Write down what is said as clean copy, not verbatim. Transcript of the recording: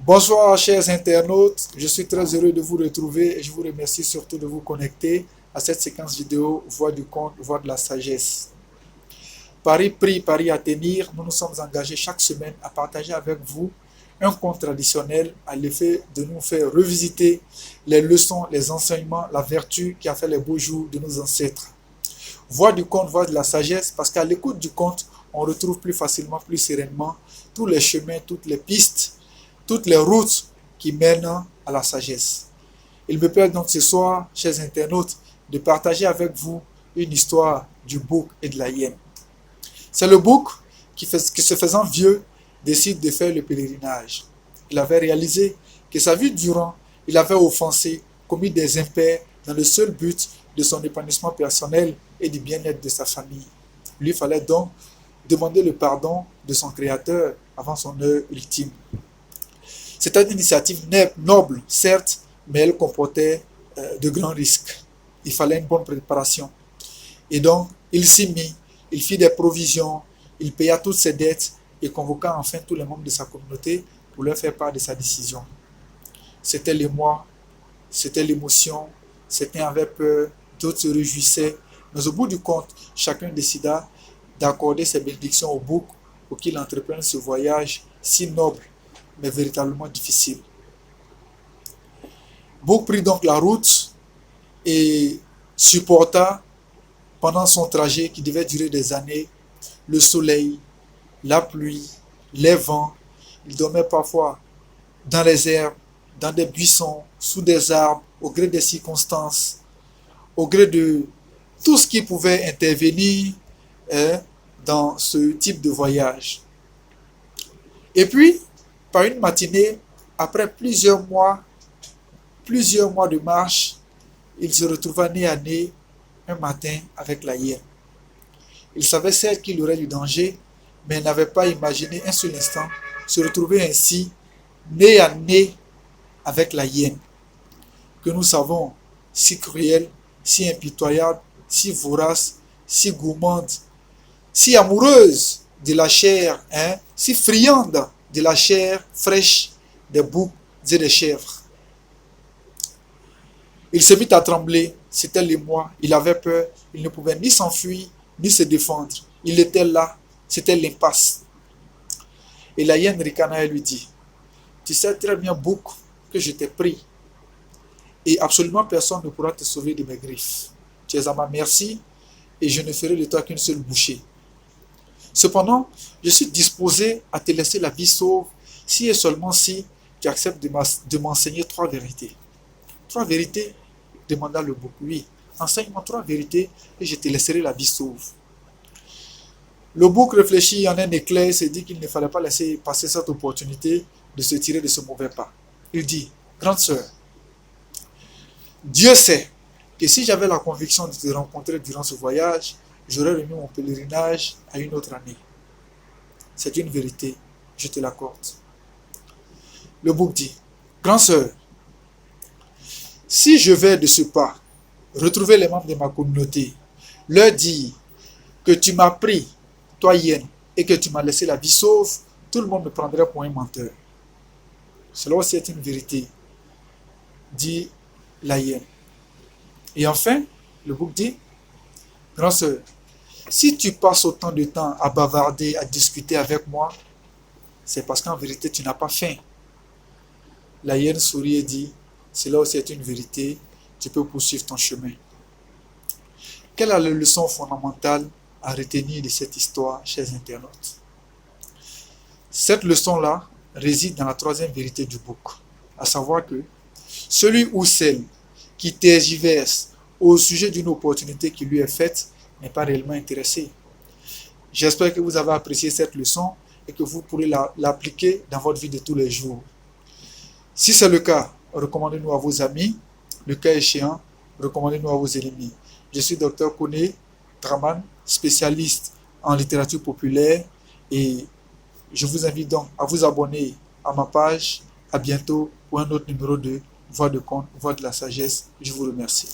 Bonsoir chers internautes, je suis très heureux de vous retrouver et je vous remercie surtout de vous connecter à cette séquence vidéo Voix du conte, Voix de la sagesse. Pari pris, pari à tenir, nous nous sommes engagés chaque semaine à partager avec vous un conte traditionnel à l'effet de nous faire revisiter les leçons, les enseignements, la vertu qui a fait les beaux jours de nos ancêtres. Voix du conte, voix de la sagesse, parce qu'à l'écoute du conte, on retrouve plus facilement, plus sereinement tous les chemins, toutes les pistes, toutes les routes qui mènent à la sagesse. Il me plaît donc ce soir, chers internautes, de partager avec vous une histoire du bouc et de la hyène. C'est le bouc qui, se faisant vieux, décide de faire le pèlerinage. Il avait réalisé que sa vie durant, il avait offensé, commis des impairs dans le seul but de son épanouissement personnel et du bien-être de sa famille. Il lui fallait donc demander le pardon de son Créateur avant son heure ultime. C'était une initiative noble, certes, mais elle comportait de grands risques. Il fallait une bonne préparation. Et donc, il s'y mit, il fit des provisions, il paya toutes ses dettes et convoqua enfin tous les membres de sa communauté pour leur faire part de sa décision. C'était l'émoi, c'était l'émotion, certains avaient peur, d'autres se réjouissaient, mais au bout du compte, chacun décida d'accorder ses bénédictions au bouc pour qu'il entreprenne ce voyage si noble, mais véritablement difficile. Bouc prit donc la route et supporta pendant son trajet qui devait durer des années le soleil, la pluie, les vents. Il dormait parfois dans les herbes, dans des buissons, sous des arbres, au gré des circonstances, au gré de tout ce qui pouvait intervenir dans ce type de voyage. Et puis, par une matinée, après plusieurs mois de marche, il se retrouva nez à nez un matin avec la hyène. Il savait certes qu'il y aurait du danger, mais il n'avait pas imaginé un seul instant se retrouver ainsi, nez à nez avec la hyène, que nous savons si cruelle, si impitoyable, si vorace, si gourmande, si amoureuse de la chair, si friande de la chair fraîche des boucs et des chèvres. Il se mit à trembler, c'était l'émoi, il avait peur, il ne pouvait ni s'enfuir, ni se défendre. Il était là, c'était l'impasse. Et la hyène ricana et lui dit, tu sais très bien, bouc, que je t'ai pris, et absolument personne ne pourra te sauver de mes griffes. Tu es à ma merci, et je ne ferai de toi qu'une seule bouchée. Cependant, je suis disposé à te laisser la vie sauve, si et seulement si tu acceptes de m'enseigner 3 vérités. 3 vérités, demanda le bouc. Oui, enseigne-moi 3 vérités et je te laisserai la vie sauve. Le bouc réfléchit en un éclair et se dit qu'il ne fallait pas laisser passer cette opportunité de se tirer de ce mauvais pas. Il dit, grande sœur, Dieu sait que si j'avais la conviction de te rencontrer durant ce voyage, j'aurais remis mon pèlerinage à une autre année. C'est une vérité, je te l'accorde. Le bouc dit, grande sœur, si je vais de ce pas retrouver les membres de ma communauté, leur dire que tu m'as pris, toi hyène, et que tu m'as laissé la vie sauve, tout le monde me prendrait pour un menteur. Cela aussi est une vérité, dit la hyène. Et enfin, le bouc dit, grande sœur, si tu passes autant de temps à bavarder, à discuter avec moi, c'est parce qu'en vérité tu n'as pas faim. La hyène sourit et dit, cela aussi est une vérité, tu peux poursuivre ton chemin. Quelle est la leçon fondamentale à retenir de cette histoire, chers internautes? Cette leçon-là réside dans la 3e vérité du bouc, à savoir que celui ou celle qui tergiverse au sujet d'une opportunité qui lui est faite n'est pas réellement intéressé. J'espère que vous avez apprécié cette leçon et que vous pourrez l'appliquer dans votre vie de tous les jours. Si c'est le cas, recommandez-nous à vos amis. Le cas échéant, recommandez-nous à vos ennemis. Je suis Dr Kone Draman, spécialiste en littérature populaire et je vous invite donc à vous abonner à ma page. À bientôt pour un autre numéro de Voix de conte, Voix de la sagesse. Je vous remercie.